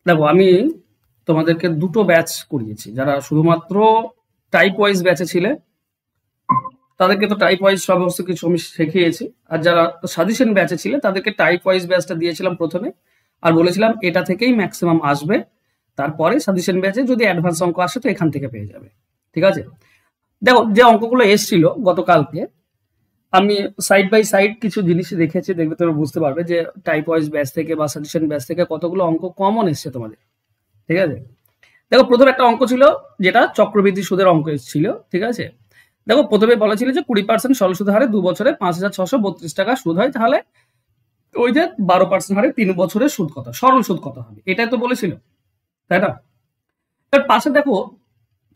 দেখো আমি তোমাদেরকে দুটো ব্যাচ করিয়েছি। যারা শুধুমাত্র টাইপ ওয়াইজ ব্যাচে ছিলে তাদেরকে তো টাইপ ওয়াইজ সমস্ত কিছু আমি শিখিয়েছি, আর যারা সাজেশন ব্যাচে ছিলে তাদেরকে টাইপ ওয়াইজ ব্যাচটা দিয়েছিলাম প্রথমে, আর বলেছিলাম এটা থেকেই ম্যাক্সিমাম আসবে, তারপরে সাজেশন ব্যাচে যদি অ্যাডভান্স অঙ্ক আসে তো এখান থেকে পেয়ে যাবে। ঠিক আছে, দেখো যে অঙ্কগুলো এসছিল গতকালকে আমি সাইড বাই সাইড কিছু জিনিস রেখেছি, দেখবে তোমরা বুঝতে পারবে যে টাইপ ওয়াইজ ব্যাচ থেকে বা সাজেশন ব্যাচ থেকে কতগুলো অঙ্ক কমন এসছে তোমাদের। ঠিক আছে, দেখো প্রথম একটা অঙ্ক ছিল যেটা চক্রবৃদ্ধি সুদের অঙ্ক এসেছিল। ঠিক আছে, দেখো প্রথমে বলা ছিল যে 20% সরল সুদ হারে 2 বছরে 5,632 টাকা সুদ হয়, তাহলে ওই যে 12% হারে 3 বছরের সুদ কত, সরল সুদ কত হবে, এটাই তো বলেছিল, তাই না? তার পাশে দেখো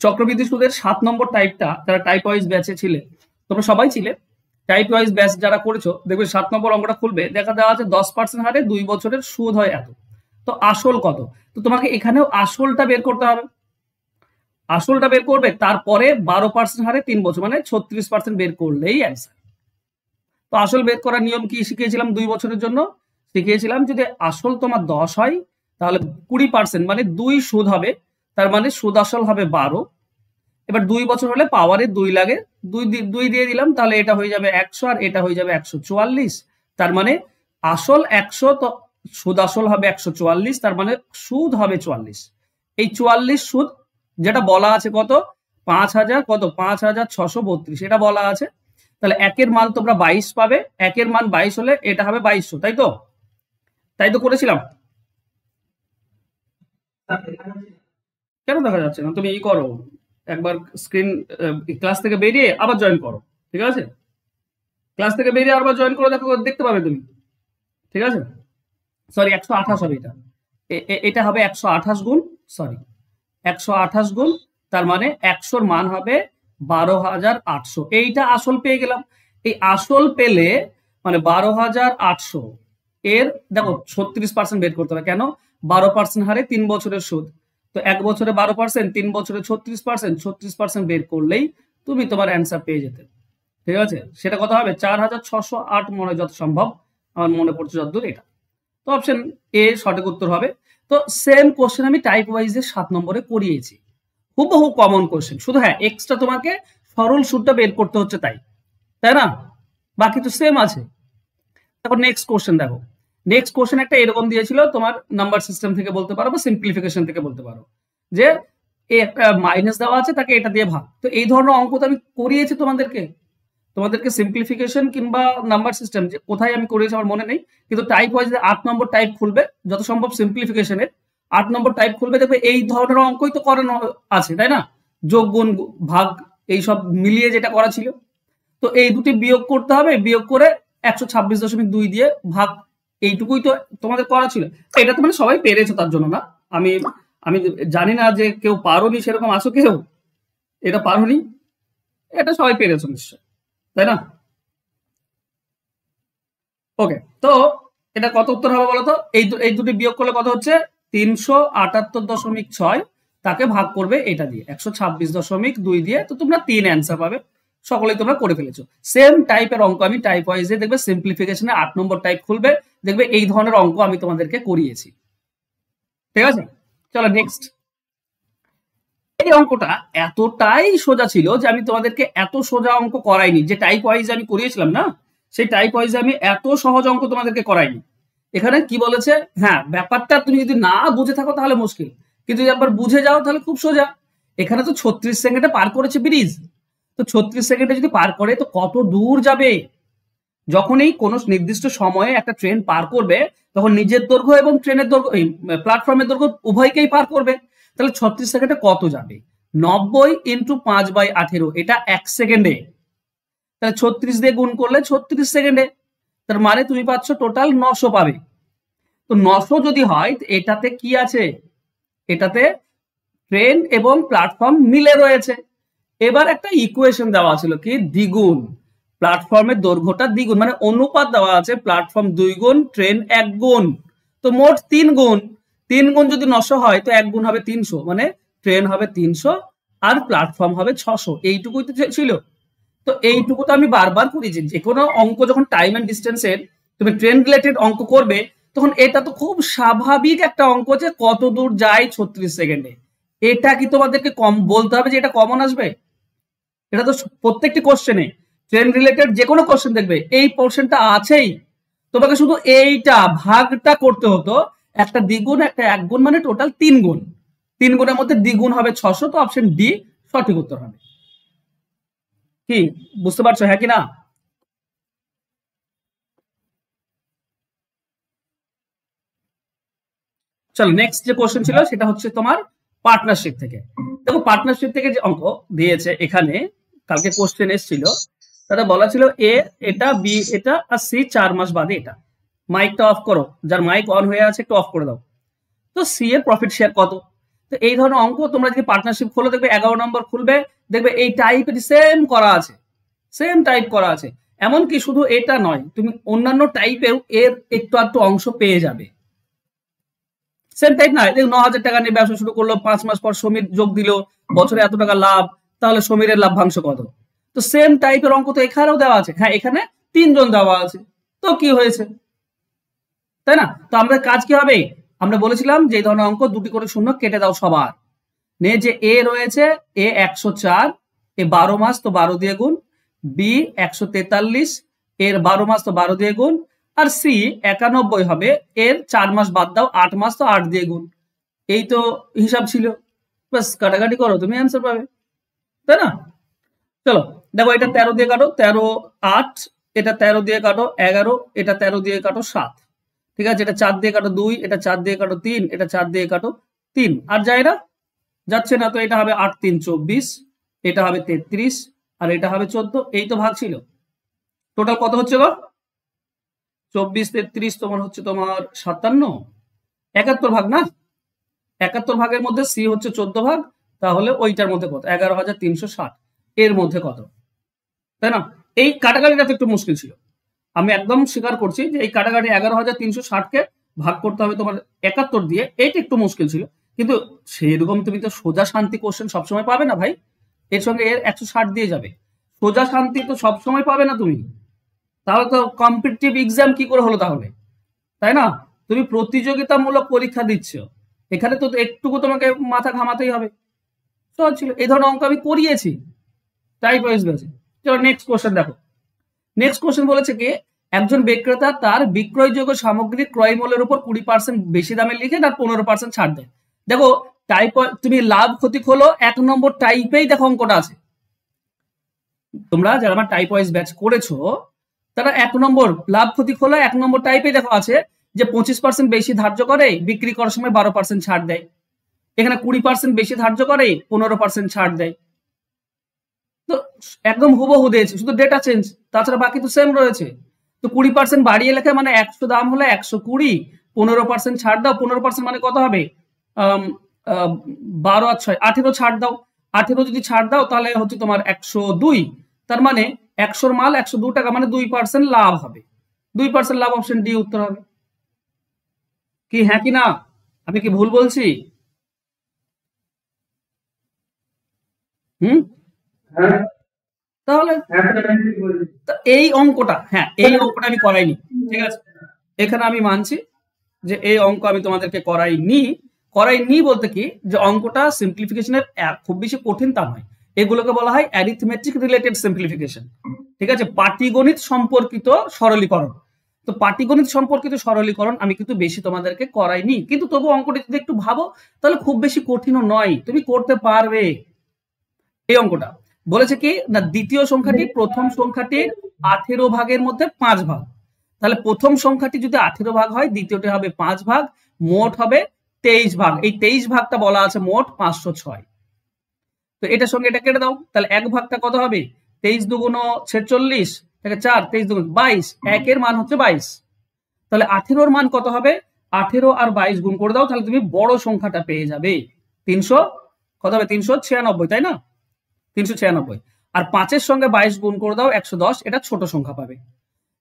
চক্রবৃদ্ধি সুদের 7 নম্বর টাইপটা, যারা টাইপ ওয়াইজ ব্যাচে ছিলে তোমরা সবাই ছিলে, টাইপ ওয়াইজ ব্যাচ যারা করেছো দেখবে 7 নম্বর অঙ্কটা খুলবে, দেখা দেওয়া আছে 10% হারে 2 বছরের সুদ হয় এত, তো আসল কত? তো তোমাকে এখানেও আসলটা বের করতে হবে। আসলটা বের করবে, তারপরে 12% হারে 3 বছর মানে 36% বের করলেই অ্যান্সার। তো আসল বের করার নিয়ম কি শিখিয়েছিলাম 2 বছরের জন্য? শিখিয়েছিলাম যদি আসল তোমার 10 হয় তাহলে 20% মানে 2 সুদ হবে, তার মানে সুদ আসল হবে 12। এবার 2 বছর হলে পাওয়ারে 2 লাগে, 2 দিয়ে দিলাম, তাহলে এটা হয়ে যাবে 100 আর এটা হয়ে যাবে 144। তার মানে আসল 100 তো সুদ আসল হবে 144, তার মানে সুদ হবে 44। এই 44 সুদ যেটা বলা আছে কত, 5,000 কত 5,632 এটা বলা আছে, তাহলে একের মান তোমরা 22 পাবে, একের মান 22 হলে এটা হবে 2200, তাই তো? তাই তো করেছিলাম। কেন দেখা যাচ্ছে না? তুমি ই করো, একবার স্ক্রিন ক্লাস থেকে বেরিয়ে আবার জয়েন করো। ঠিক আছে, ক্লাস থেকে বেরিয়ে আবার জয়েন করে দেখো, দেখতে পাবে তুমি। ঠিক আছে, সরি 128 হবে এটা, এটা হবে 128 গুণ, সরি 128 গুণ, তার মানে 100-র মান হবে 12,800। এইটা আসল পেয়ে গেলাম। এই আসল পেলে মানে 12,800 এর দেখো 36% বের করতে হবে, কেন? 12% হারে 3 বছরের সুদ, তো 1 বছরে 12%, 3 বছরে 36%, 36% বের করলেই তুমি তোমার অ্যান্সার পেয়ে যেতে। ঠিক আছে, সেটা কত হবে? 4,608 মনে যত সম্ভব, আমার মনে পড়ছে যতদূর এটা। তো অপশন এ সঠিক উত্তর হবে। তো সেম কোশ্চেন আমি টাইপ ওয়াইজে 7 নম্বরে করিয়েছি, হুবহু কমন কোশ্চেন, শুধু হ্যাঁ এক্সট্রা তোমাকে সরল সুদটা বের করতে হচ্ছে, তাই তাই না? বাকি তো সেম আছে। তারপর নেক্সট কোশ্চেন দেখো, নেক্সট কোশ্চেন একটা এরকম দিয়েছিল, তোমার নাম্বার সিস্টেম থেকে বলতে পারো বা সিম্পলিফিকেশন থেকে বলতে পারো, যে একটা মাইনাস দেওয়া আছে তাকে এটা দিয়ে ভাগ। তো এই ধরনের অঙ্ক তো আমি করিয়েছি তোমাদেরকে, তোমাদেরকে সিম্পলিফিকেশন কিংবা নাম্বার সিস্টেম যে কোথায় আমি করেছি আমার মনে নেই, কিন্তু টাইপ ওয়াইজ 8 নম্বর টাইপ খুলবে, যত সম্ভব সিম্পলিফিকেশনের 8 নম্বর টাইপ খুলবে, দেখবে এই ধরনের অঙ্কই তো করানো আছে, তাই না? যোগ গুণ ভাগ এইসব মিলিয়ে যেটা করা ছিল, তো এই দুটি বিয়োগ করতে হবে, বিয়োগ করে 126.2 দিয়ে ভাগ, এইটুকুই তো তোমাদের করা ছিল। এটা তো মানে সবাই পেরেছো তার জন্য না, আমি আমি জানি না যে কেউ পারোনি সেরকম আসো কেউ, এটা পারোনি, এটা সবাই পেরেছো নিশ্চয়, তাই না? ওকে, তো এটা কত উত্তর হবে বলো তো? এই দুটি বিয়োগ করলে কত হচ্ছে? 378.6, তাকে ভাগ করবে এটা দিয়ে 126.2 দিয়ে, তো তোমরা 3 অ্যান্সার পাবে। সকলেই তোমরা করে ফেলেছো। সেম টাইপের অঙ্ক আমি টাইপ ওয়াইজে দেখবে সিম্পলিফিকেশনে 8 নম্বর টাইপ খুলবে, দেখবে এই ধরনের অঙ্ক আমি তোমাদেরকে করিয়েছি। ঠিক আছে, চলো নেক্সট। এই অঙ্কটা এতটাই সোজা ছিল যে আমি তোমাদেরকে এত সোজা অঙ্ক করাইনি, যে টাইপ ওয়াইজ আমি করিয়েছিলাম না, সেই টাইপ ওয়াইজ আমি এত সহজ অঙ্ক তোমাদেরকে করাইনি। এখানে কি বলেছে, হ্যাঁ ব্যাপারটা তুমি যদি না বুঝে থাকো তাহলে মুশকিল, কিন্তু যদি একবার বুঝে যাও তাহলে খুব সোজা। এখানে তো 36 সেকেন্ডে পার করেছে ব্রিজ, তো 36 সেকেন্ডে যদি পার করে তো কত দূর যাবে? যখনই কোনো নির্দিষ্ট সময়ে একটা ট্রেন পার করবে তখন নিজের দৈর্ঘ্য এবং ট্রেনের দৈর্ঘ্য, প্ল্যাটফর্মের দৈর্ঘ্য উভয়কেই পার করবে, তাহলে 36 সেকেন্ডে কত যাবে? 90 ইন্টু 5/18, এটা 1 সেকেন্ডে, তাহলে 36 দিয়ে গুণ করলে 36 সেকেন্ডে, তার মানে তুমি পাচ্ছ টোটাল 900 পাবে। তো 900 যদি হয় এটাতে কি আছে? এটাতে ট্রেন এবং প্ল্যাটফর্ম মিলে রয়েছে। এবার একটা ইকুয়েশন দেওয়া ছিল কি, দ্বিগুণ, প্ল্যাটফর্মের দৈর্ঘ্যটা দ্বিগুণ, মানে অনুপাত দেওয়া আছে প্ল্যাটফর্ম 2 গুণ ট্রেন 1 গুণ, তো মোট 3 গুণ। 3 গুণ যদি 900 হয় তো 1 গুণ হবে 300, মানে ট্রেন হবে 300 আর প্ল্যাটফর্ম হবে 600, এইটুকুই তো ছিল। তো এইটুকু তো আমি বারবার করেছি, যে কোনো অঙ্ক যখন টাইম এন্ড ডিস্টেন্সের তুমি ট্রেন রিলেটেড অঙ্ক করবে তখন এটা তো খুব স্বাভাবিক একটা অঙ্ক যে কত দূর যায় 36 সেকেন্ডে। এটা কি তোমাদেরকে কম বলতে হবে যে এটা কমন আসবে? এটা তো প্রত্যেকটি কোশ্চেনে ট্রেন রিলেটেড যে কোনো কোশ্চেন দেখবে এই পোর্শনটা আছেই। তোমাকে শুধু এইটা ভাগটা করতে হতো, একটা দ্বিগুণ একটা এক গুণ মানে টোটাল 3 গুণ। 3 গুণের মধ্যে দ্বিগুণ হবে 600, তো অপশন ডি সঠিক উত্তর হবে। কি বুঝতে পারছো, হ্যাঁ কি না? চলো নেক্সট যে কোশ্চেন ছিল সেটা হচ্ছে তোমার পার্টনারশিপ থেকে। দেখো পার্টনারশিপ থেকে যে অঙ্ক দিয়েছে এখানে, কালকে কোশ্চেন এসেছিল, তারা বলা ছিল এ এটা, বি এটা, আর সি 4 মাস বাদে এটা। মাইকটা অফ করো, যার মাইক অন হয়ে আছে একটু অফ করে দাও। তো সি এর প্রফিট শেয়ার কত? তো এই ধরনের অঙ্ক তোমরা যদি পার্টনারশিপ খোলো দেখবে 11 নম্বর খুলবে, দেখবে এই টাইপের সেম করা আছে, সেম টাইপ করা আছে। এমনকি শুধু এটা নয়, তুমি অন্যান্য টাইপের এর একটু একটু অংশ পেয়ে যাবে। সেম টাইপ না, 9,000 টাকা নিয়ে ব্যবসা শুরু করলো, 5 মাস পর সমীর যোগ দিল, বছরে এত টাকা লাভ, তাহলে সমীরের লাভ্যাংশ কত? তো সেম টাইপের অঙ্ক তো এখানেও দেওয়া আছে। হ্যাঁ এখানে 3 জন দেওয়া আছে, তো কি হয়েছে, তাই না? তো আমাদের কাজ কি হবে? আমরা বলেছিলাম যে এই ধরনের অঙ্ক দুটি করে শূন্য কেটে দাও সবার। নে যে এ রয়েছে, এ 104, এ 12 মাস তো 12 দিয়ে গুণ, বি 143, এর 12 মাস তো 12 দিয়ে গুণ, আর সি 91 হবে, এর 4 মাস বাদ দাও, 8 মাস তো 8 দিয়ে গুণ। এই তো হিসাব ছিল, বাস কাটাকাটি করো তুমি অ্যান্সার পাবে, তাই না? চলো দেখো, এটা 13 দিয়ে কাটো, 13 8, এটা 13 দিয়ে কাটো 11, এটা 13 দিয়ে কাটো 7, ঠিক আছে? এটা 4 দিয়ে কাটো 2, এটা 4 দিয়ে কাটো 3, এটা 4 দিয়ে কাটো 3, আর যায় না, যাচ্ছে না, তো এটা হবে 8 3 24, এটা হবে 33, আর এটা হবে 14। এই তো ভাগ ছিল, টোটাল কত হচ্ছে গো? 24 33 তোমার হচ্ছে তোমার 57, 71 ভাগ না? 71 ভাগের মধ্যে সি হচ্ছে 14 ভাগ, তাহলে ওইটার মধ্যে কত? 11,360, এর মধ্যে কত, তাই না? এই কাটাকাটিটা তো একটু মুশকিল ছিল, আমি একদম স্বীকার করছি যে এই কাটাকাটি 11,360 কে ভাগ করতে হবে তোমার 71 দিয়ে, এইটা একটু মুশকিল ছিল। কিন্তু সেরকম তুমি তো সোজা শান্তি কোশ্চেন সবসময় পাবে না ভাই, এর সঙ্গে এর 160 দিয়ে যাবে, সোজা শান্তি তো সবসময় পাবে না তুমি। তাহলে তো কম্পিটিটিভ এক্সাম কি করে হলো তাহলে, তাই না? তুমি প্রতিযোগিতামূলক পরীক্ষা দিচ্ছ, এখানে তো একটুকু তোমাকে মাথা ঘামাতেই হবে। সহজ ছিল, এই ধরনের অঙ্ক আমি করিয়েছি টাইপ ওয়াইজ বেসে। চলো নেক্সট কোশ্চেন দেখো। নেক্সট কোশ্চেন বলেছে কি, একজন বিক্রেতা তার বিক্রয়যোগ্য সামগ্রীর ক্রয় মূল্যের উপর 20% বেশি দামে লিখে তার 15% ছাড় দেয়। দেখো টাইপ, তুমি লাভ ক্ষতি খোলো 1 নম্বর টাইপেই দেখো অঙ্কটা আছে। তোমরা যারা আমার টাইপ ওয়াইজ ব্যাচ করেছো তারা 1 নম্বর লাভ ক্ষতি খোলা 1 নম্বর টাইপে দেখো আছে যে 25% বেশি ধার্য করে, বিক্রি করার সময় 12% ছাড় দেয়। এখানে 20% বেশি ধার্য করে, 15% ছাড় দেয়। তো একদম হুবহু দিয়েছে, শুধু ডেটা চেঞ্জ, তাছাড়া বাকি তো সেম রয়েছে। তো 20% বাড়িয়ে লেখা মানে 100 দাম হলে 120, 15% ছাড় দাও, 15% মানে কত হবে? 12 আর 6 18 ছাড় দাও, 18 যদি ছাড় দাও তাহলে হচ্ছে তোমার 102, তার মানে 100 মাল 102 টাকা, মানে 2% লাভ হবে। 2% লাভ, অপশন ডি উত্তর হবে। কি হ্যাঁ কি না? আমি কি ভুল বলছি? হুম, তাহলে এই অঙ্কটা, হ্যাঁ এই অঙ্কটা আমি করাইনি, ঠিক আছে? এখানে আমি মানছি যে এই অঙ্ক আমি তোমাদেরকে করাইনি বলতে কি, যে অঙ্কটা সিম্পলিফিকেশনের খুব বেশি কঠিন তা নয়, এগুলোকে বলা হয় অ্যারিথমেটিক রিলেটেড সিম্পলিফিকেশন, ঠিক আছে? পাটিগণিত সম্পর্কিত সরলীকরণ। তো পাটিগণিত সম্পর্কিত সরলীকরণ আমি কিন্তু বেশি তোমাদেরকে করাইনি, কিন্তু তবু অঙ্কটা যদি একটু ভাবো তাহলে খুব বেশি কঠিনও নয়, তুমি করতে পারবে। এই অঙ্কটা বলেছে কি না, দ্বিতীয় সংখ্যাটি প্রথম সংখ্যাটির 18 ভাগের মধ্যে 5 ভাগ। তাহলে প্রথম সংখ্যাটি যদি 18 ভাগ হয়, দ্বিতীয়টি হবে 5 ভাগ, মোট হবে 23 ভাগ। এই 23 ভাগটা বলা আছে মোট 506। তো এটার সঙ্গে এটা কেটে দাও, তাহলে এক ভাগটা কত হবে? 23 দুগুণ 46, 4, 23 দুগুণ 22, একের মান হচ্ছে 22। তাহলে 18 মান কত হবে? 18 আর 22 গুণ করে দাও, তাহলে তুমি বড় সংখ্যাটা পেয়ে যাবে 300, কত হবে? 396, তাই না? 396। আর 5-এর সঙ্গে 22 গুণ করে দাও 110, এটা ছোট সংখ্যা পাবে।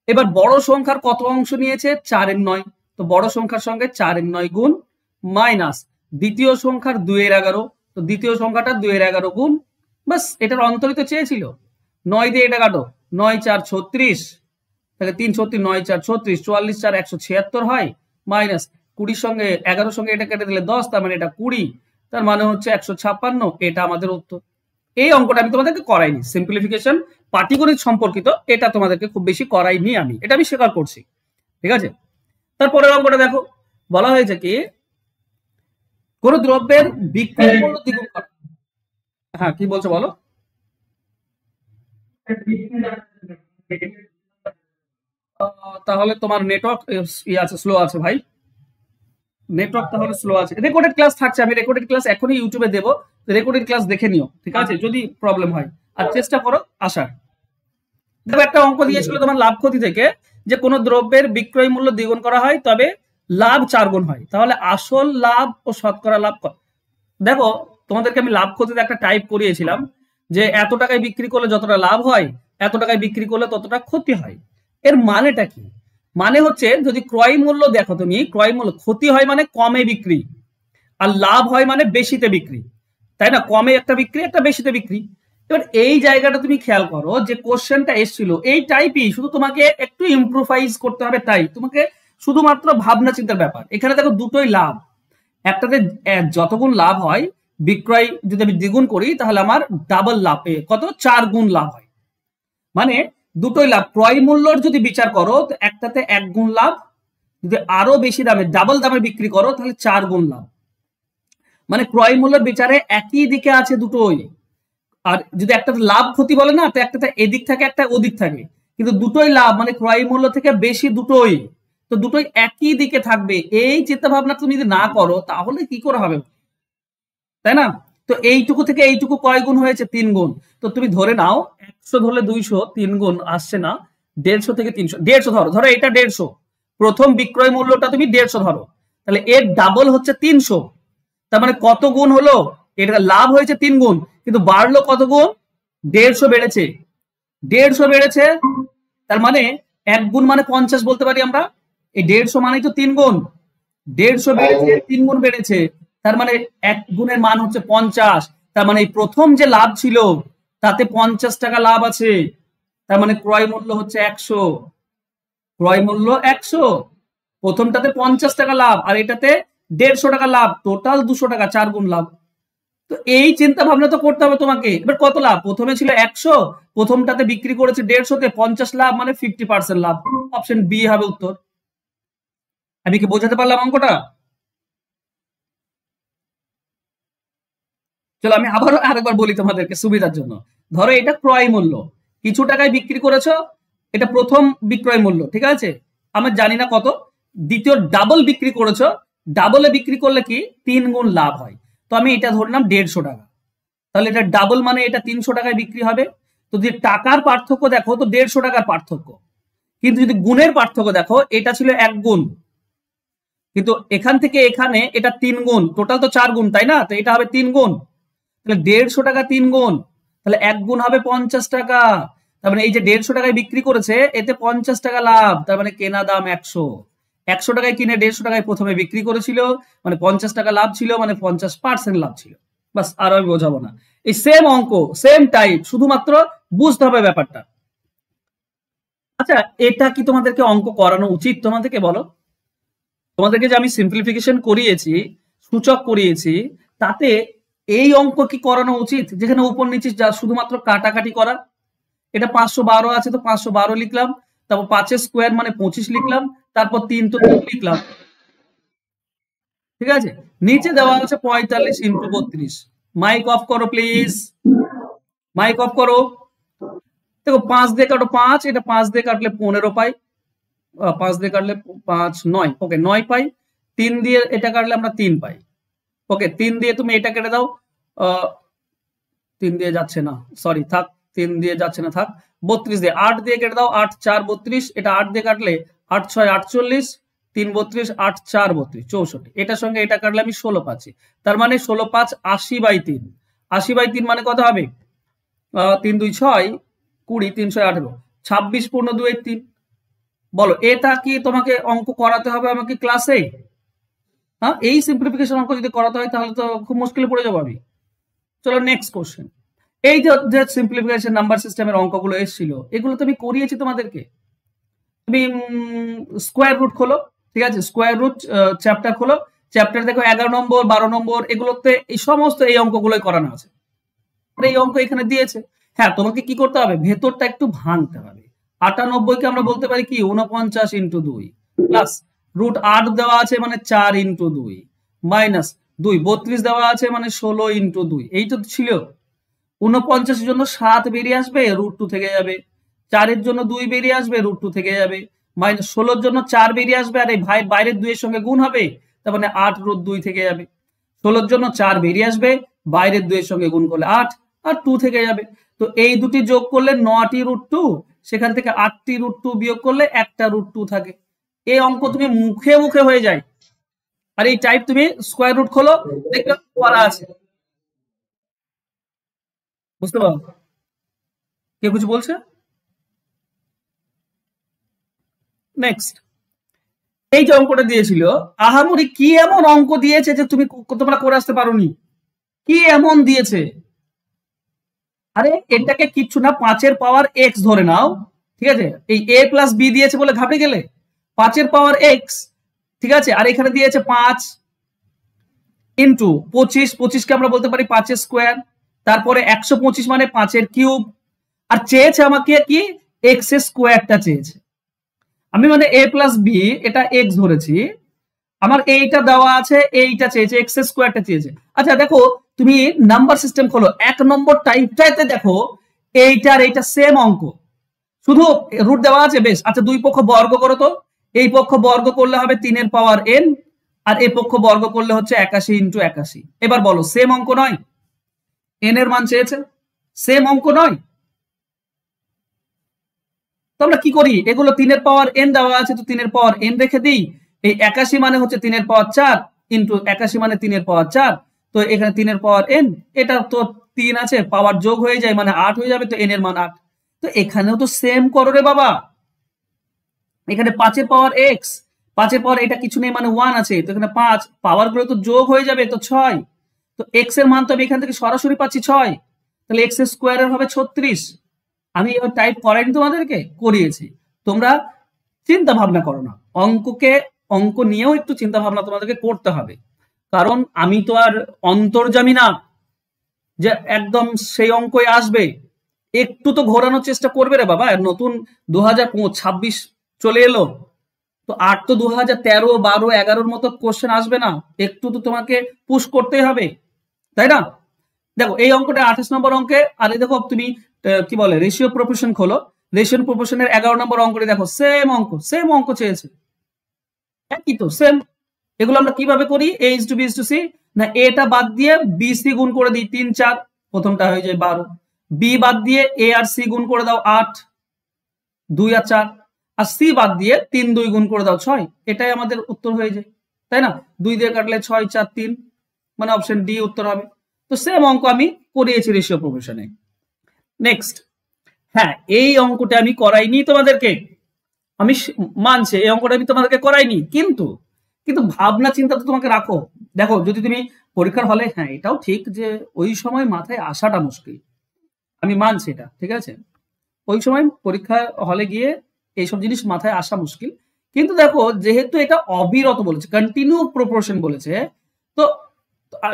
এবার বড় সংখ্যার কত অংশ নিয়েছে? 4/9, তো বড় সংখ্যার সঙ্গে 4/9 গুণ, মাইনাস দ্বিতীয় সংখ্যার 2/11, তো দ্বিতীয় সংখ্যাটা 2/11 গুণ, বাস এটার অন্তরিত চেয়েছিল। 9 দিয়ে এটা কাটো, 9 4 36, তাহলে 3 36 9 4 36, 44 4 176 হয়, মাইনাস 20 সঙ্গে 11 সঙ্গে এটা কেটে দিলে 10, তার মানে এটা 20, তার মানে হচ্ছে 156। এটা আমাদের উত্তর। এই অঙ্কটা আমি তোমাদেরকে করাইনি, সিম্পলিফিকেশন পাটিগণিত সম্পর্কিত, এটা তোমাদেরকে খুব বেশি করাইনি আমি, এটা আমি স্বীকার করছি। ঠিক আছে, তারপরের অঙ্কটা দেখো, বলা হয়েছে কি কোন দ্রব্যের বিক্রয় মূল্য দ্বিগুণ করা। হ্যাঁ, কি বলছো বলো। তাহলে তোমার নেটওয়ার্ক আছে, স্লো আছে ভাই, নেটওয়ার্ক তাহলে স্লো আছে। রেকর্ডেড ক্লাস থাকছে, আমি রেকর্ডেড ক্লাস এখনই ইউটিউবে দেবো, রেকর্ডেড ক্লাস দেখে নিও, ঠিক আছে, যদি প্রবলেম হয়, আর চেষ্টা করো আসার। দেখো একটা অঙ্ক দিয়েছিল তোমার লাভ ক্ষতি থেকে, যে কোনো দ্রব্যের বিক্রয় মূল্য দ্বিগুণ করা হয় তবে লাভ 4 গুণ হয়, তাহলে আসল লাভ ও শতকরা লাভ দেখো তোমাদেরকে আমি লাভ ক্ষতিতে একটা টাইপ করিয়েছিলাম, যে এত টাকায় বিক্রি করলে যতটা লাভ হয়, এত টাকায় বিক্রি করলে ততটা ক্ষতি হয়। এর মানেটা কি? মানে হচ্ছে যদি ক্রয় মূল্য দেখো, তুমি ক্রয় মূল্য, ক্ষতি হয় মানে কমে বিক্রি, আর লাভ হয় মানে বেশিতে বিক্রি, তাই না? কমে একটা বিক্রি, একটা বেশিতে বিক্রি। এবার এই জায়গাটা তুমি খেয়াল করো, যে কোশ্চেনটা এসেছিল এই টাইপই, শুধু তোমাকে একটু ইম্প্রোভাইজ করতে হবে, তাই তোমাকে শুধুমাত্র ভাবনা চিন্তার ব্যাপার। এখানে দেখো দুটোই লাভ, একটাতে যতগুণ লাভ হয়, বিক্রয় যদি আমি দ্বিগুণ করি তাহলে আমার ডাবল লাভ, কত 4 গুণ লাভ হয়, মানে দুটোই লাভ। ক্রয় মূল্যর যদি বিচার করো তো একটাতে 1 গুণ লাভ, যদি আরো বেশি দামে ডাবল দামে বিক্রি করো তাহলে 4 গুণ লাভ, মানে ক্রয় মূল্যের বিচারে একই দিকে আছে দুটোই। আর যদি একটা লাভ ক্ষতি বলে না, তো একটাতে এদিক থাকে একটা ওদিক থাকে, কিন্তু দুটোই লাভ, মানে ক্রয় মূল্য থেকে বেশি দুটোই, তো দুটোই একই দিকে থাকবে। এই চিন্তা ভাবনা তুমি যদি না করো তাহলে কি করে হবে, তাই না? তো এইটুকু থেকে এইটুকু কয় গুণ হয়েছে? 3 গুণ। তো তুমি ধরে নাও 100 ধরলে 200, 3 গুণ আসছে না, 150 থেকে 300, 150 ধরো, ধরো এটা 150, প্রথম বিক্রয় মূল্যটা তুমি 150 ধরো, তাহলে এর ডাবল হচ্ছে 300, তার মানে কত গুণ হলো? এটা লাভ হয়েছে 3 গুণ, কিন্তু বাড়লো কত গুণ? 150 বেড়েছে, 150 বেড়েছে, তার মানে 1 গুণ মানে 50 বলতে পারি আমরা। এই 150 মানেই তো 3 গুণ, 150 বেড়েছে, 3 গুণ বেড়েছে, তার মানে 1 গুণের মান হচ্ছে 50, তার মানে এই প্রথম যে লাভ ছিল তাতে 50 টাকা লাভ আছে, তার মানে ক্রয় মূল্য হচ্ছে 100, ক্রয় মূল্য 100, প্রথমটাতে 50 টাকা লাভ আর এটাতে 150 টাকা লাভ, টোটাল 200 টাকা, 4 গুণ লাভ। তো এই চিন্তা ভাবনা তো করতে হবে তোমাকে। এবার কত লাভ? প্রথমে ছিল 100, প্রথমটাতে বিক্রি করেছে 150-তে, 50 লাভ, মানে 50% লাভ। অপশন বি হবে উত্তর। আমি কি বোঝাতে পারলাম অঙ্কটা? চলো আমি আবারও আরেকবার বলি তোমাদেরকে সুবিধার জন্য। ধরো এটা ক্রয় মূল্য, কিছু টাকায় বিক্রি করেছো, এটা প্রথম বিক্রয় মূল্য, ঠিক আছে, আমরা জানি না কত। দ্বিতীয় ডাবল বিক্রি করেছো, ডাবলে বিক্রি করলে কি 3 গুণ লাভ হয়, তো আমি এটা ধরলাম 150 টাকা, তাহলে এটা ডাবল মানে এটা 300 টাকায় বিক্রি হবে। তো যদি টাকার পার্থক্য দেখো তো 150 টাকার পার্থক্য, কিন্তু যদি গুণের পার্থক্য দেখো, এটা ছিল 1 গুণ, কিন্তু এখান থেকে এখানে এটা 3 গুণ, টোটাল তো 4 গুণ, তাই না? তো এটা হবে 3 গুণ, তাহলে 150 টাকা 3 গুণ, তাহলে 1 গুণ হবে 50 টাকা, তার মানে এই যে 150 টাকায় বিক্রি করেছে এতে 50 টাকা লাভ, তার মানে কেনা দাম 100, 100 টাকায় কিনে 150 টাকায় প্রথমে বিক্রি করেছিল, মানে 50 টাকা লাভ ছিল, মানে 50% লাভ ছিল। বাস, আর আমি বোঝাবো না, এই সেম অঙ্ক, সেম টাইপ, শুধুমাত্র বুঝতে হবে ব্যাপারটা। আচ্ছা, এটা কি তোমাদেরকে অঙ্ক করানো উচিত? তোমাদেরকে বলো, তোমাদেরকে যে আমি সিম্পলিফিকেশন করিয়েছি, সূচক করিয়েছি, তাতে এই অঙ্ক কি করানো উচিত, যেখানে উপর নিচে যা শুধুমাত্র কাটাকাটি করা? এটা 512 আছে তো 512 লিখলাম, তারপর 5 স্কোয়ার মানে 25 লিখলাম, তারপর 3 তো 3 লিখলাম, ঠিক আছে। নিচে দেওয়া আছে 45 ইন্টু 32। মাইক অফ করো প্লিজ, মাইক অফ করো। দেখো 5 দিয়ে কাটো 5, এটা 5 দিয়ে কাটলে 15 পাই, 5 দিয়ে কাটলে 5 9, ওকে 9 পাই। 3 দিয়ে এটা কাটলে আমরা 3 পাই, ওকে 3 দিয়ে তুমি এটা কেটে দাও, 3 দিয়ে যাচ্ছে না, সরি থাক, 3 দিয়ে যাচ্ছে না থাক, 32 দিয়ে, 8 দিয়ে কেটে দাও, 8 4 32, এটা 8 দিয়ে কাটলে 8 6 48, 3 32, 8 4 32 64, এটার সঙ্গে এটা কাটলে আমি 16 পাচ্ছি, তার মানে 16 5 80/3, 80/3 মানে কত হবে? 3 2 6 20, 3 6 18, 26 পূর্ণ 2 3। বলো এটা কি তোমাকে অঙ্ক করাতে হবে আমাকে ক্লাসে? হ্যাঁ, এই সিম্পলিফিকেশন অঙ্ক যদি করাতে হয় তাহলে তো খুব মুশকিলে পড়ে যাবো আমি। চলো নেক্সট কোশ্চেন। এই যে সিম্পলিফিকেশন নাম্বার সিস্টেমের অঙ্কগুলো এসেছিল, এগুলো তো আমি করিয়েছি তোমাদেরকে। তুমি স্কোয়ার রুট খোলো, ঠিক আছে, স্কোয়ার রুট চ্যাপ্টার খোলো, চ্যাপ্টার দেখো 11 নম্বর 12 নম্বর এগুলোতে এই সমস্ত এই অঙ্কগুলোই করানো আছে। এই অঙ্ক এখানে দিয়েছে। হ্যাঁ, তোমাকে কি করতে হবে, ভেতরটা একটু ভাঙতে হবে। 98 কে আমরা বলতে পারি কি 49 ইন্টু 2 প্লাস রুট 8 দেওয়া আছে মানে 4 ইন্টু 2 মাইনাস 2 32 দেওয়া আছে মানে 16 ইন্টু 2। এই তো ছিল। 49 জন্য 7 বেরিয়ে আসবে, রুট 2 থেকে যাবে। 4 জন্য 2 বেরিয়ে আসবে, রুট 2 থেকে যাবে। মাইনাস 16 জন্য 4 বেরিয়ে আসবে, আর এই ভাই বাইরের 2 এর সঙ্গে গুণ হবে, তার মানে 8 রুট 2 থেকে যাবে। 16 জন্য 4 বেরিয়ে আসবে, বাইরের 2 এর সঙ্গে গুণ করলে 8 আর 2 থেকে যাবে। তো এই দুটি যোগ করলে 9টি রুট 2, সেখান থেকে 8টি রুট 2 বিয়োগ করলে একটা রুট 2 থাকে। এই অঙ্ক তুমি মুখে মুখে হয়ে যায়। আর এই টাইপ তুমি স্কোয়ার রুট খোলো, দেখবে করা আছে। বুঝতে পারো? কে কিছু বলছে? নেক্সট, এই যে অঙ্কটা দিয়েছিল, আহামরি কি এমন অঙ্ক দিয়েছে যে তোমরা করে আসতে পারোনি? কি এমন দিয়েছে? আরে এটাকে কিচ্ছু না, 5 পাওয়ার x ধরে নাও, ঠিক আছে? এই a প্লাস b দিয়েছে বলে ঘাবড়ে গেলে? 5 পাওয়ার x, ঠিক আছে? আর এখানে দিয়েছে 5 ইন্টু 25, কে আমরা বলতে পারি 5 স্কোয়ার, তারপরে 125 মানে 5 কিউব, আর চেয়েছে আমাকে কি x স্কোয়ারটা চেয়েছে। আমি মানে a প্লাস b এটা x ধরেছি, আমার এইটা দেওয়া আছে, এইটা চেয়েছে, এক্স স্কোয়ারটা চেয়েছে। আচ্ছা দেখো, তুমি নাম্বার সিস্টেম খোলো, 1 নম্বর টাইপটাতে দেখো এইটার এইটা সেম অঙ্ক, শুধু রুট দেওয়া আছে। বেশ, আচ্ছা দুই পক্ষ বর্গ করো তো। এই পক্ষ বর্গ করলে হবে 3 পাওয়ার n, আর এই পক্ষ বর্গ করলে হচ্ছে 81 ইন্টু 81। এবার বলো সেম অঙ্ক নয়? n এর মান চেয়েছে, সেম অঙ্ক নয়? তো আমরা কি করি, এগুলো 3 পাওয়ার n দেওয়া আছে, তো 3 পাওয়ার n রেখে দিই। এই 81 মানে হচ্ছে 3 পাওয়ার 4 ইন্টু 81 মানে 3 পাওয়ার 4, তো এখানে 3 পাওয়ার n, এটা তো 3 আছে, পাওয়ার যোগ হয়ে যায় মানে 8 হয়ে যাবে, তো n এর মান 8। তো এখানেও তো সেম করো রে বাবা। এখানে 5 পাওয়ার x, 5 পাওয়ার এটা কিছু নেই মানে 1 আছে, তো এখানে 5 পাওয়ার গুলো তো যোগ হয়ে যাবে, তো 6। তো x এর মান তো আমি এখান থেকে সরাসরি পাচ্ছি 6, তাহলে x স্কোয়ারের হবে 36। আমি এবার টাইপ করাইনি, তোমাদেরকে করিয়েছি। তোমরা চিন্তা ভাবনা করো না, অঙ্ক নিয়েও একটু চিন্তা ভাবনা তোমাদেরকে করতে হবে, কারণ আমি তো আর অন্তর্যামী না যে একদম সেই অঙ্কই আসবে। একটু তো ঘোরানোর চেষ্টা করবে রে বাবা। নতুন 2026 চলে এলো, তো আর তো 2013, 12, 11 মতো কোশ্চেন আসবে না, একটু তো তোমাকে পুশ করতেই হবে, তাই না? দেখো এই অঙ্কটা 28 নম্বর অঙ্কে, আর দেখো তুমি কি বলে রেশিও প্রপোর্শন খোলো, রেশিও প্রপোর্শনের 11 নম্বর অঙ্কটি দেখো, সেম অঙ্ক চেয়েছে, একই তো সেম। এগুলো আমরা কিভাবে করি, a is to b is to c, না এটা বাদ দিয়ে b c গুণ করে দিই 3 4, প্রথমটা হয়ে যায় 12। b বাদ দিয়ে a আর c গুণ করে দাও 8, 2 আর 4, আর c বাদ দিয়ে 3 2 গুণ করে দাও 6, এটাই আমাদের উত্তর হয়ে যায়, তাই না? 2 দিয়ে কাটলে 6 4 3, মানে অপশন ডি উত্তর হবে। তো সেম অঙ্ক আমি করিয়েছি রেশিও প্রপোর্শনে। নেক্সট, হ্যাঁ এই অঙ্কটা আমি করাইনি তোমাদেরকে, আমি মানছি এই অঙ্কটা আমি তোমাদেরকে করাইনি, কিন্তু ভাবনা চিন্তা তো তোমাকে রাখো। দেখো যদি তুমি পরীক্ষার হলে, হ্যাঁ এটাও ঠিক যে ওই সময় মাথায় আসাটা মুশকিল, আমি মানছি এটা, ঠিক আছে? ওই সময় পরীক্ষা হলে গিয়ে এইসব জিনিস মাথায় আসা মুশকিল, কিন্তু দেখো যেহেতু এটা অবিরত বলেছে, কন্টিনিউ প্রপোর্শন বলেছে, তো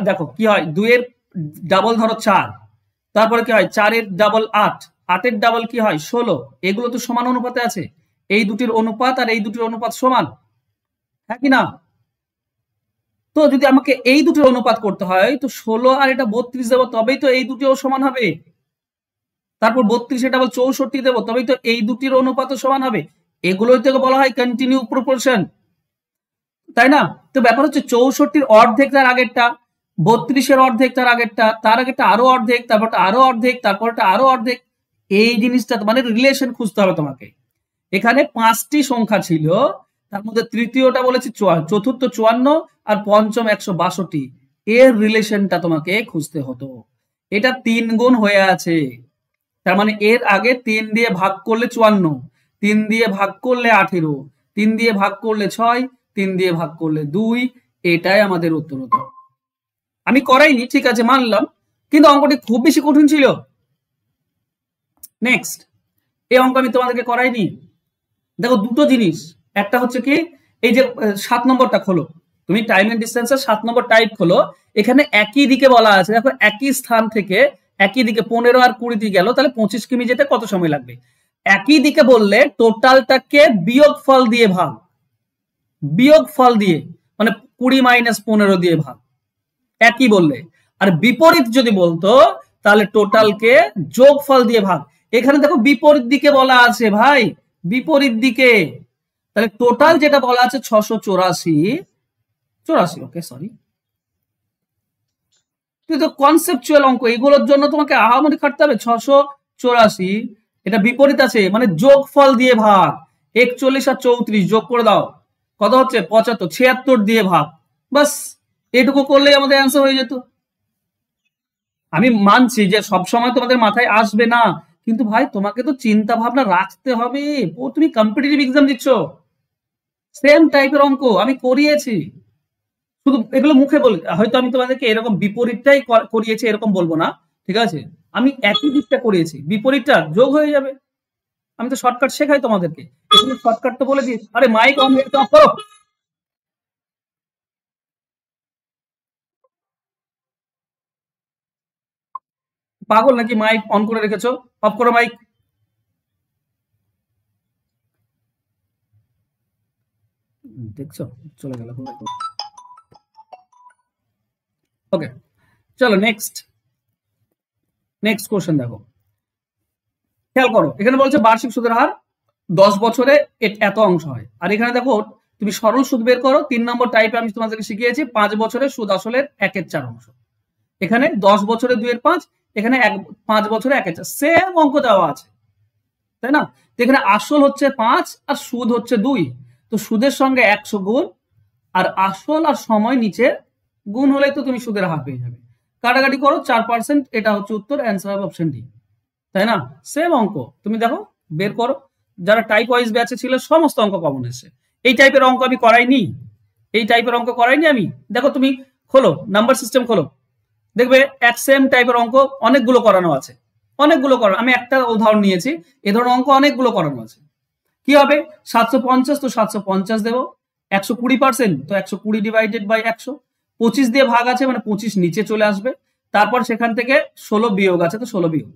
দেখো কি হয়, 2 এর ডাবল ধরো 4, তারপরে কি হয় 4 এর ডাবল 8, 8 এর ডাবল কি হয় 16, এগুলো তো সমান অনুপাতে আছে, এই দুটির অনুপাত আর এই দুটির অনুপাত সমান, হ্যাঁ কি না? তো যদি আমাকে এই দুটির অনুপাত করতে হয়, তো 16 আর এটা 32 দেবো, তবেই তো এই দুটিও সমান হবে। তারপর 32 এ ডাবল 64 দেবো, তবেই তো এই দুটির অনুপাতও সমান হবে। এগুলোই তো বলা হয় কন্টিনিউ প্রপোর্শন, তাই না? তো ব্যাপার হচ্ছে 64-র অর্ধেক তার আগেরটা, 32-এর অর্ধেক তার আগেরটা, তার আগেরটা আরো অর্ধেক, তারপরটা আরো অর্ধেক, তারপরটা আরো অর্ধেক। এই জিনিসটা মানে রিলেশন খুঁজতে হবে তোমাকে। এখানে 5টি সংখ্যা ছিল, তার মধ্যে তৃতীয়টা বলেছি চতুর্থ 54 আর পঞ্চম 162, এর রিলেশনটা তোমাকে খুঁজতে হতো। এটা 3 গুণ হয়ে আছে, তার মানে এর আগে 3 দিয়ে ভাগ করলে 54, 3 দিয়ে ভাগ করলে 18, 3 দিয়ে ভাগ করলে 6, 3 দিয়ে ভাগ করলে 2, এটাই আমাদের উত্তর হতো। আমি করাইনি, ঠিক আছে মানলাম, কিন্তু অঙ্কটি খুব বেশি কঠিন ছিল। নেক্সট, এই অঙ্ক আমি তোমাদেরকে করাইনি। দেখো দুটো জিনিস, একটা হচ্ছে কি এই যে 7 নম্বরটা খোলো, তুমি টাইম এন্ড ডিস্টেন্সের 7 নম্বর টাইপ খোলো, এখানে একই দিকে বলা আছে, দেখো একই স্থান থেকে একই দিকে 15 আর 20 দিয়ে গেল, তাহলে 25 কিমি যেতে কত সময় লাগবে। একই দিকে বললে টোটালটাকে বিয়োগফল দিয়ে ভাগ, বিয়োগফল দিয়ে মানে 20 মাইনাস 15 দিয়ে ভাগ, একই বললে। আর বিপরীত যদি বলতো তাহলে টোটালকে যোগফল দিয়ে ভাগ। এখানে দেখো বিপরীত দিকে বলা আছে ভাই, বিপরীত দিকে, তাহলে টোটাল যেটা বলা আছে 684, ওকে সরি, কিন্তু কনসেপচুয়াল অঙ্ক, এগুলোর জন্য তোমাকে আহামরি খাটতে হবে। 684 এটা বিপরীত আছে মানে যোগফল দিয়ে ভাগ, 41 আর 34 যোগ করে দাও, কত হচ্ছে 75, 76 দিয়ে ভাগ, বাস এটুকু করলেই আমাদের অ্যান্সার হয়ে যেত। আমি মানছি যে সবসময় তোমাদের মাথায় আসবে না, কিন্তু ভাই তোমাকে তো চিন্তা ভাবনা রাখতে হবে, তুমি কম্পিটিটিভ এক্সাম দিচ্ছ, সেম টাইপের অঙ্ক আমি করিয়েছি, শুধু এগুলো মুখে বলি, হয়তো আমি তোমাদেরকে এরকম বিপরীতটাই করিয়েছি এরকম বলবো না, ঠিক আছে, আমি একই দিকটা করিয়েছি, বিপরীতটা যোগ হয়ে যাবে। আমি তো শর্টকাট শেখাই তোমাদেরকে, শর্টকাট তো বলে দিই। আরে মাইক অন করো, পাগল নাকি, মাইক অন করে রেখেছো, অফ করো মাইক। দেখছো চলে গেল। ওকে চলো নেক্সট কোশ্চেন দেখো, খেয়াল করো, এখানে বলছে বার্ষিক সুদের হার 10 বছরে এত অংশ হয়। আর এখানে দেখো তুমি সরল সুদ বের করো, 3 নম্বর টাইপে আমি তোমাদেরকে শিখিয়েছি 5 বছরের সুদ আসলের 1/4 অংশ। এখানে 10 বছরে 2/5, এখানে 5 বছরে 1/4, সেম অঙ্ক দেওয়া আছে, তাই না। তো এখানে আসল হচ্ছে 5 আর সুদ হচ্ছে 2, তো সুদের সঙ্গে 100 গুণ, আর আসল আর সময় নিচে গুণ হলেই তো তুমি সুদের হার পেয়ে যাবে। কাটাকাটি করো 4%, এটা হচ্ছে উত্তর, অ্যান্সার হবে অপশন ডি, তাই না। সেম অঙ্ক তুমি দেখো বের করো, যারা টাইপ ওয়াইজ ব্যাচে ছিল সমস্ত অঙ্ক কমন এসেছে। এই টাইপের অঙ্ক আমি করাইনি, আমি, দেখো তুমি খোলো নাম্বার সিস্টেম খোলো, দেখবে এক সেম টাইপের অঙ্ক অনেকগুলো করানো আছে, আমি একটা উদাহরণ নিয়েছি, এ ধরনের অঙ্ক অনেকগুলো করানো আছে। কি হবে 750, তো 750 দেবো, 120% তো 120 ডিভাইডেড বাই 100, 25 দিয়ে ভাগ আছে মানে 25 নিচে চলে আসবে, তারপর সেখান থেকে 16 বিয়োগ আছে, তো 16 বিয়োগ,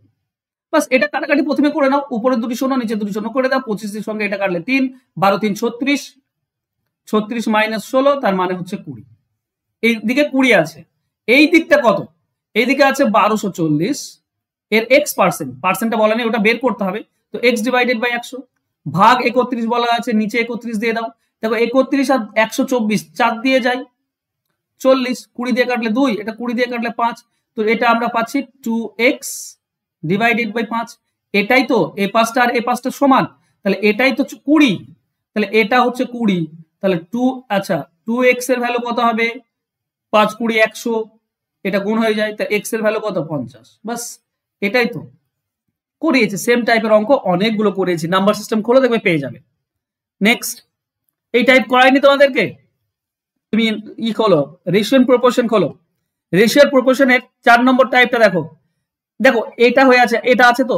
বাস এটা কাটাকাটি প্রথমে করে নাও, উপরে 2 শূন্য নিচে 2 শূন্য করে দাও, 25 এর সঙ্গে এটা কাটলে 3, 12 3 36, 36 মাইনাস 16 তার মানে হচ্ছে 20, এই দিকে 20 আছে, এই দিকটা কত, এই দিকে আছে 1240, এর এক্স পার্সেন্টটা বলা নেই, ওটা বের করতে হবে, তো এক্স ডিভাইডেড বাই 100 ভাগ 31 বলা আছে, নিচে 31 দিয়ে দাও, দেখো 31 আর 124 4 দিয়ে যায় 40, 20 দিয়ে কাটলে 2, এটা 20 দিয়ে কাটলে 5, তো এটা আমরা পাচ্ছি 2x ডিভাইডেড বাই 5, এটাই তো এ পাশটা আর এ পাশটা সমান, তাহলে এটাই তো 20, তাহলে এটা হচ্ছে 20, তাহলে 2, আচ্ছা 2x এর ভ্যালু কত হবে, 5 20 100, এটা গুণ হয়ে যায়, তা x এর ভ্যালু কত 50, বাস এটাই তো করিয়েছি। সেম টাইপের অঙ্ক অনেকগুলো করিয়েছি, নাম্বার সিস্টেম খোলো দেখবে পেয়ে যাবে। নেক্সট, এই টাইপ করাইনি তোমাদেরকে, তুমি খোলো রেশিও এন্ড প্রপোর্শন খোলো, রেশিও এর প্রপোর্শনের 4 নম্বর টাইপটা দেখো, এটা হয়ে আছে, এটা আছে, তো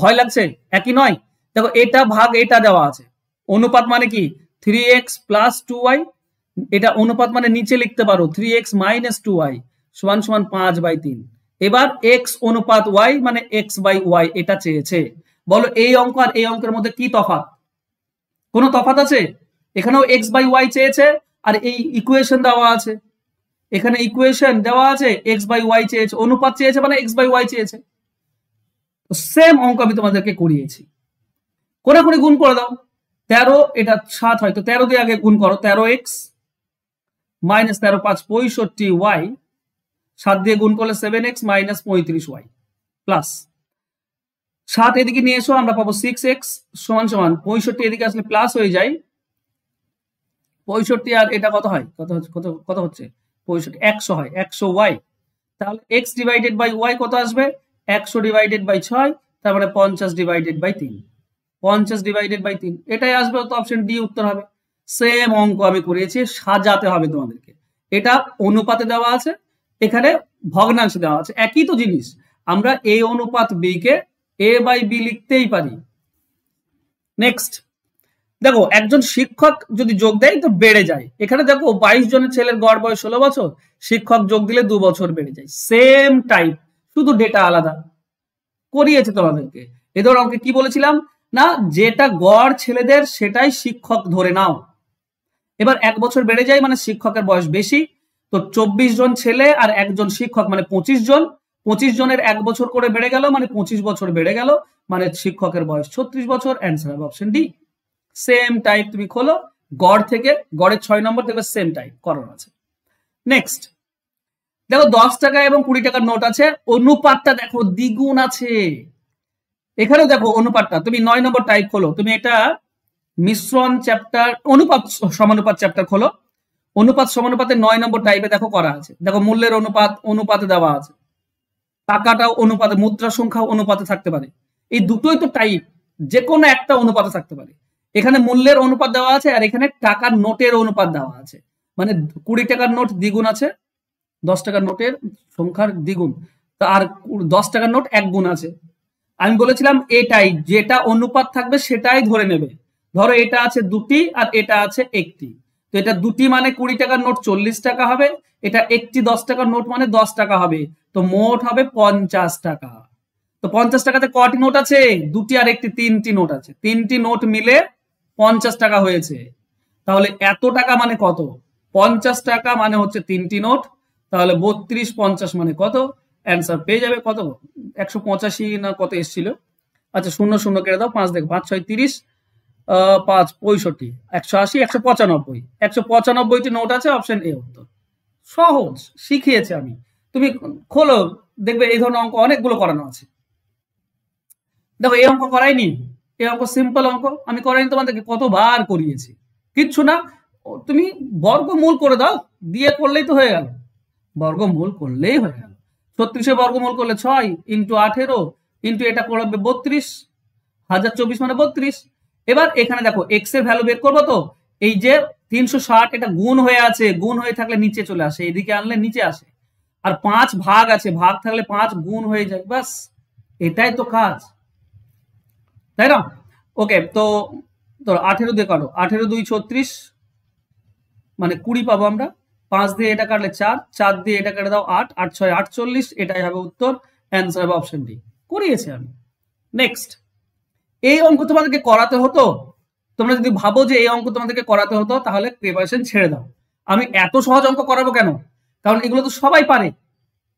ভয় লাগছে একই নয়, দেখো এটা ভাগ এটা দেওয়া আছে, অনুপাত মানে কি 3x প্লাস 2y, এটা অনুপাত মানে নিচে লিখতে পারো 3x মাইনাস 2y সমান সমান 5/3, এবার x অনুপাত y মানে x/y এটা চেয়েছে, বলো এই অঙ্ক আর এই অঙ্কের মধ্যে কি তফাৎ, কোনো তফাৎ আছে, এখানেও x/y চেয়েছে, আর এই ইকুয়েশন দেওয়া আছে, এখানে ইকুয়েশন দেওয়া আছে, x/y চেয়েছে, অনুপাত চেয়েছে মানে x/y চেয়েছে, সেম অঙ্ক আমি তোমাদেরকে করিয়েছি, কোনাকুনি গুণ করে দাও, 13 এটা 7 হয়, তো 13 দিয়ে আগে গুণ করো, 13x মাইনাস 13 5 65y, 7 দিয়ে গুণ করলে 7x মাইনাস 35y প্লাস 7 এদিকে নিয়ে এসো, আমরা পাবো 6x সমান সমান 65, এদিকে আসলে প্লাস হয়ে যায় 65, আর এটা কত হয়, কত হচ্ছে 65, 100 হয়, 100y, তাহলে x ডিভাইডেড বাই y কত আসবে, 100 ডিভাইডেড বাই 6, তার মানে 50 ডিভাইডেড বাই 3, 50 ডিভাইডেড বাই 3 এটাই আসবে, তো অপশন ডি উত্তর হবে। সেম অঙ্ক আমি করিয়েছি, সাজাতে হবে তোমাদেরকে, এটা অনুপাতে দেওয়া আছে, এখানে ভগ্নাংশে দেওয়া আছে, একই তো জিনিস, আমরা a অনুপাত b কে a বাই b লিখতেই পারি। নেক্সট, দেখো একজন শিক্ষক যদি যোগ দেয় তো বেড়ে যায়। এখানে দেখো 22 জনের ছেলের গড় বয়স 16 বছর, শিক্ষক যোগ দিলে 2 বছর বেড়ে যায়। সেম টাইপ, শুধু ডেটা আলাদা করিয়েছে তোমাদেরকে। এ ধর অঙ্কে কি বলেছিলাম না, যেটা গড় ছেলেদের সেটাই শিক্ষক ধরে নাও। এবার 1 বছর বেড়ে যায় মানে শিক্ষকের বয়স বেশি, তো 24 জন ছেলে আর একজন শিক্ষক মানে 25 জন, 25 জনের 1 বছর করে বেড়ে গেল মানে 25 বছর বেড়ে গেল, মানে শিক্ষকের বয়স 36 বছর। অ্যান্সার হবে অপশন ডি। সেম টাইপ তুমি খোলো, গড় থেকে গড়ের 6 নম্বর দেখবে সেম টাইপ করানো আছে। নেক্সট দেখো 10 টাকা এবং 20 টাকার নোট আছে, অনুপাতটা দেখো দ্বিগুণ আছে। এখানেও দেখো অনুপাতটা, তুমি 9 নম্বর টাইপ খোলো, তুমি এটা মিশ্রণ চ্যাপ্টার অনুপাত সমানুপাত চ্যাপ্টার খোলো, অনুপাত সমানুপাতে 9 নম্বর টাইপে দেখো করা আছে। দেখো মূল্যের অনুপাত অনুপাতে দেওয়া আছে, টাকাটাও অনুপাতে, মুদ্রা সংখ্যা অনুপাতে থাকতে পারে, এই দুটোই তো টাইপ, যে কোনো একটা অনুপাতে থাকতে পারে। এখানে মূল্যের অনুপাত দেওয়া আছে আর এখানে টাকার নোটের অনুপাত দেওয়া আছে, মানে 20 টাকার নোট দ্বিগুণ আছে 10 টাকার নোটের সংখ্যার দ্বিগুণ, আর 10 টাকার নোট 1 গুণ আছে। আমি বলেছিলাম এটাই, যেটা অনুপাত থাকবে সেটাই ধরে নেবে। ধরো এটা আছে 2টি আর এটা আছে 1টি, তো এটা 2টি মানে 20 টাকার নোট 40 টাকা হবে, এটা 1টি 10 টাকার নোট মানে 10 টাকা হবে, তো মোট হবে 50 টাকা। তো 50 টাকাতে কটি নোট আছে, 2টি আর 1টি, 3টি নোট আছে, 3টি নোট মিলে 50 টাকা হয়েছে। তাহলে এত টাকা মানে কত, 50 টাকা মানে হচ্ছে 3টি নোট, তাহলে 32 50 মানে কত, অ্যান্সার পেয়ে যাবে কত, 185 না কত এসেছিল। আচ্ছা 0 0 কেটে দাও, 5 দেখো 5 6 30, 5 65, 180 195, 195টি নোট আছে, অপশন এ উত্তর। সহজ, শিখিয়েছি আমি, তুমি খোলো দেখবে এই ধরনের অঙ্ক অনেকগুলো করানো আছে। দেখো এই অঙ্ক করাইনি, এই অঙ্ক সিম্পল অঙ্ক আমি করাইনি, তোমাদেরকে কতবার করিয়েছি, কিচ্ছু না, তুমি বর্গমূল করে দাও, দিয়ে করলেই তো হয়ে গেল, বর্গমূল করলেই হয়ে গেল। 36 বর্গমূল করলে 6 ইন্টু 18 ইন্টু এটা করবে 32, 1024 মানে 32। এবার এখানে দেখো এক্স এর ভ্যালু বের করবো, তো এই যে 360 এটা গুণ হয়ে আছে, গুণ হয়ে থাকলে নিচে চলে আসে, এদিকে আনলে নিচে আসে, আর 5 ভাগ আছে, ভাগ থাকলে 5 গুণ হয়ে যায়, বাস এটাই তো কাজ, তাই না? ওকে, তো 18 দিয়ে কাটো, 18 2 36 মানে 20 পাবো আমরা, 5 দিয়ে এটা কাটলে 4, 4 দিয়ে এটা কেটে দাও 8, 8 6 48, এটাই হবে উত্তর, অ্যান্সার হবে অপশন ডি, করিয়েছি আমি। নেক্সট, এই অঙ্ক তোমাদেরকে করাতে হতো, তোমরা যদি ভাবো যে এই অঙ্ক তোমাদেরকে করাতে হতো তাহলে প্রিপারেশন ছেড়ে দাও। আমি এত সহজ অঙ্ক করাবো কেন, কারণ এগুলো তো সবাই পারে,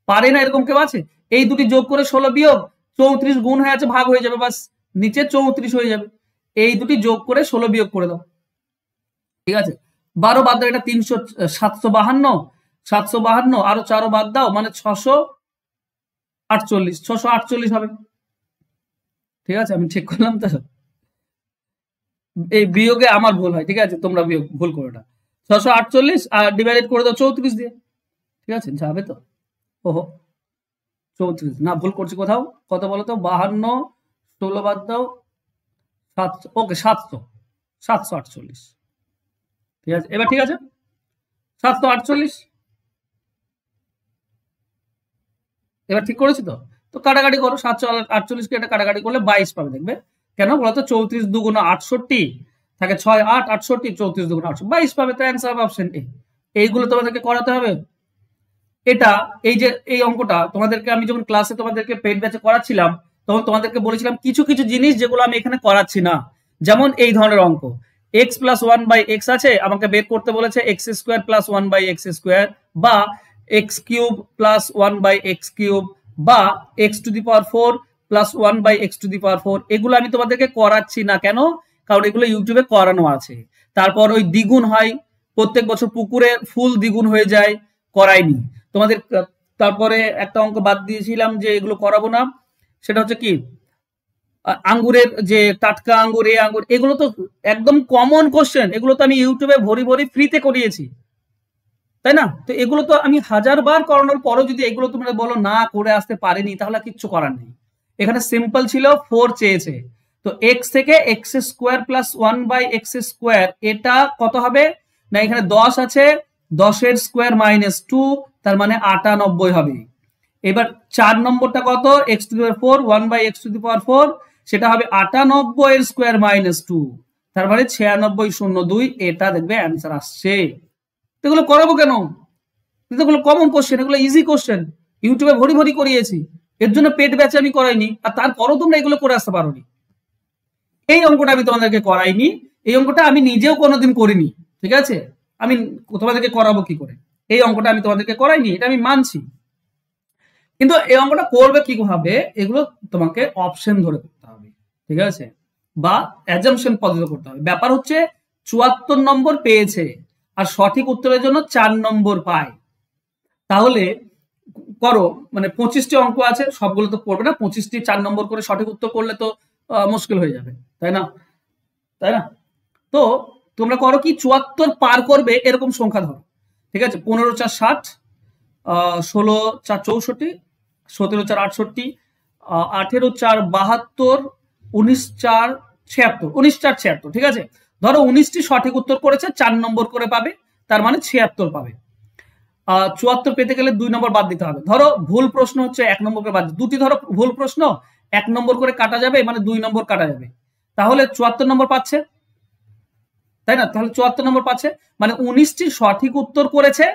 পারে না এরকম কেউ আছে? এই দুটি যোগ করে 16 বিয়োগ 34 গুণ হয়ে আছে, ভাগ হয়ে যাবে, বাস নিচে 34 হয়ে যাবে, এই দুটি যোগ করে 16 বিয়োগ করে দাও, ঠিক আছে? 12 বাদ দাও, এটা 300, 752, 752 আরো 4 বাদ দাও মানে 648, 648 হবে, ঠিক আছে? আমি ঠিক করলাম তো, এই বিয়োগে আমার ভুল হয়, ঠিক আছে, তোমরা বিয়োগ ভুল করো না। 648 আর ডিভাইডেড করে দাও 34 দিয়ে, ঠিক আছে, যাবে তো? ওহো 34 না, ভুল করছি কোথাও, কত বলো তো, 52, 16 বাদ দাও 700, ওকে 748, ঠিক আছে, এবার ঠিক আছে 748, এবার ঠিক করেছি তো? তো কাটাকাটি করো, 748 কে এটা কাটাকাটি করলে 22 পাবে, দেখবে কেন বলতো, 34 দুগুণ 68 থাকে, 6 8 68, 34 দুগুণ 800, 22 পাবে, তো অ্যান্সার হবে অপশন এ। এইগুলো তোমাদেরকে করাতে হবে। এটা এই যে এই অঙ্কটা তোমাদেরকে আমি যখন ক্লাসে তোমাদেরকে পেড ব্যাচে করাচ্ছিলাম তখন তোমাদেরকে বলেছিলাম কিছু কিছু জিনিস যেগুলো আমি এখানে করাচ্ছি না, যেমন এই ধরনের অঙ্ক, এক্স প্লাস 1/x আছে, আমাকে বের করতে বলেছে x square plus 1/x square, বা x cube plus 1/x cube, বা x to the power 4 plus 1/x to the power 4, এগুলো আমি তোমাদেরকে করাচ্ছি না, কেন? কারণ এগুলো ইউটিউবে করানো আছে। তারপর ওই দ্বিগুণ হয়, প্রত্যেক বছর পুকুরে ফুল দ্বিগুণ হয়ে যায়, করাইনি তোমাদের। তারপরে একটা অঙ্ক বাদ দিয়েছিলাম যে এগুলো করাবো না, সেটা হচ্ছে কি, আঙ্গুরের যে টাটকা আঙ্গুর, এই আঙ্গুর, এগুলো তো একদম কমন কোশ্চেন, এগুলো তো আমি ইউটিউবে ভরি ভরি ফ্রিতে করিয়েছি, তাই না? তো এগুলো তো আমি 1000বার করানোর পরও যদি এগুলো তোমরা বলো না করে আসতে পারিনি, তাহলে কিচ্ছু করার নেই। এখানে সিম্পল ছিল, 4 চেয়েছে, তো এক্স থেকে x square plus 1/x square, এটা কত হবে না, এখানে 10 আছে, 10 স্কোয়ার মাইনাস 2, তার মানে 98 হবে। এবার 4 নম্বরটা কত, x to the power 4 1/x to the power 4, সেটা হবে 98 স্কোয়ার মাইনাস 2, তার মানে 9602 এটা দেখবে অ্যান্সার আসছে। এগুলো করাবো কেন? এগুলো কমন কোশ্চেন, এগুলো ইজি কোশ্চেন, ইউটিউবে ভরি ভরি করিয়েছি, এর জন্য পেড ব্যাচে আমি করাইনি, আর তারপরও তোমরা এগুলো করে আসতে পারোনি। এই অঙ্কটা আমি তোমাদেরকে করাইনি, এই অঙ্কটা আমি নিজেও কোনোদিন করিনি, ঠিক আছে? আমি তোমাদেরকে করাবো কি করে? এই অঙ্কটা আমি তোমাদেরকে করাইনি, এটা আমি মানছি, কিন্তু এই অঙ্কটা করবে কি ভাবে, এগুলো তোমাকে অপশন ধরে করতে হবে, ঠিক আছে, বা অ্যাজাম্পশন পদ্ধতি করতে হবে। ব্যাপার হচ্ছে 74 নম্বর পেয়েছে আর সঠিক উত্তরের জন্য 4 নম্বর পায়, তাহলে করো, মানে 25টি অঙ্ক আছে, সবগুলো তো পড়বে না, 25টি 4 নম্বর করে সঠিক উত্তর করলে তো মুশকিল হয়ে যাবে, তাই না? তাই না? তো তোমরা করো কি, 74 পার করবে এরকম সংখ্যা ধরো, ঠিক আছে? 15 4 60, 16 4 64, 17 4 68, 18 4 72, 19 4 76, 19 4 76, ঠিক আছে? ধরো 19টি সঠিক উত্তর করেছে, 4 নম্বর করে পাবে, তার মানে 76 পাবে। 74 পেতে গেলে 2 নম্বর বাদ দিতে হবে। ধরো ভুল প্রশ্ন হচ্ছে 1 নম্বর করে বাদ, দুটি ধরো ভুল প্রশ্ন, 1 নম্বর করে কাটা যাবে, মানে 2 নম্বর কাটা যাবে, তাহলে 74 নম্বর পাচ্ছে, তাই না? তাহলে 74 নম্বর পাচ্ছে, মানে 19টি সঠিক উত্তর করেছে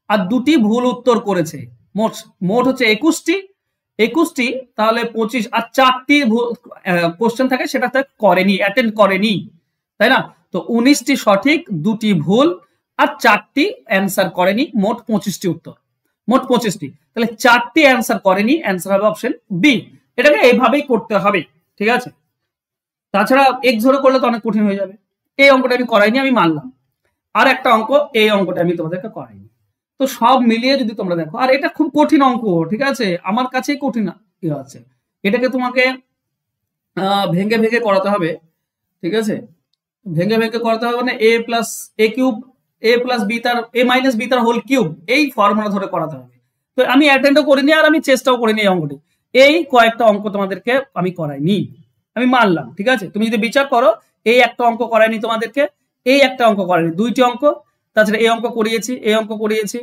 আর 2টি ভুল উত্তর করেছে, মোট মোট হচ্ছে 21টি, তাহলে 25, আর 4টি কোশ্চেন থাকে সেটাতে করেনি, অ্যাটেন্ড করেনি, তাই না? তো 19টি সঠিক, 2টি ভুল আর 4টি অ্যান্সার করেনি, মোট 25টি উত্তর, মোট 25টি, তাহলে 4টি অ্যান্সার করেনি, অ্যান্সার হবে অপশন বি। এটাকে এইভাবেই করতে হবে, ঠিক আছে? তাছাড়া এক্স ধরে করলে তো অনেক কঠিন হয়ে যাবে। এই অঙ্কটা আমি করাইনি, আমি মানলাম। আর একটা অঙ্ক, এই অঙ্কটা আমি তোমাদেরকে করাইনি। তো সব মিলিয়ে যদি তোমরা দেখো, আর এটা খুব কঠিন অঙ্ক, ঠিক আছে, আমার কাছেই কঠিন আছে, এটাকে তোমাকে ভেঙে ভেঙে করাতে হবে, ঠিক আছে? ভেঙে ভেঙে করতে হবে, মানে এ প্লাস এ কিউব, এ প্লাস বি তার এ মাইনাস বি তার হোল কিউব, এই ফর্মুলা ধরে করাতে হবে। তো আমি অ্যাটেন্ডও করিনি আর আমি চেষ্টাও করিনি এই অঙ্কটি, এই কয়েকটা অঙ্ক তোমাদেরকে আমি করাইনি, আমি মানলাম, ঠিক আছে? তুমি যদি বিচার করো, এই একটা অঙ্ক করাইনি তোমাদেরকে, এই একটা অঙ্ক করাইনি, 2টি অঙ্ক, তাছাড়া এই অঙ্ক করিয়েছি, এই অঙ্ক করিয়েছি,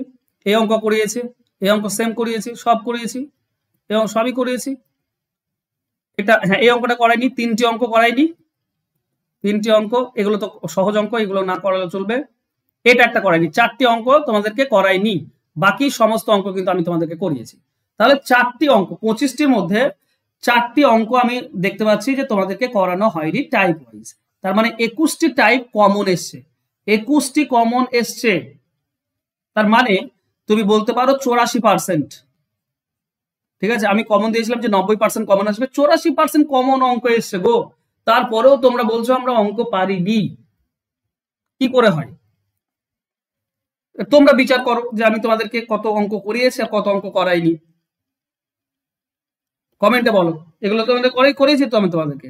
এই অঙ্ক করিয়েছি, এই অঙ্ক সেম করিয়েছি, সব করিয়েছি এবং সবই করিয়েছি। এটা হ্যাঁ, এই অঙ্কটা করাইনি, 3টি অঙ্ক করাইনি, 3টি অঙ্ক, এগুলো তো সহজ অঙ্ক, এগুলো না করালে চলবে। এটা একটা করাইনি, 4টি অঙ্ক তোমাদেরকে করাইনি, বাকি সমস্ত অঙ্ক কিন্তু আমি তোমাদেরকে করিয়েছি। তাহলে 4টি অঙ্ক, 25টির মধ্যে 4টি অঙ্ক আমি দেখতে পাচ্ছি যে তোমাদেরকে করানো হয়নি টাইপ ওয়াইজ, তার মানে 21টি টাইপ কমন এসছে, 21টি কমন এসছে, তার মানে তুমি বলতে পারো 84%, ঠিক আছে? আমি কমন দিয়েছিলাম যে 90% কমন আসবে, 84% কমন অঙ্ক এসছে গো, তারপরেও তোমরা বলছো আমরা অঙ্ক পারিনি, কি করে হয়? তোমরা বিচার করো যে আমি তোমাদেরকে কত অঙ্ক করিয়েছি আর কত অঙ্ক করাইনি, কমেন্টে বলো। এগুলো তোমাদের করেছি তো আমি তোমাদেরকে।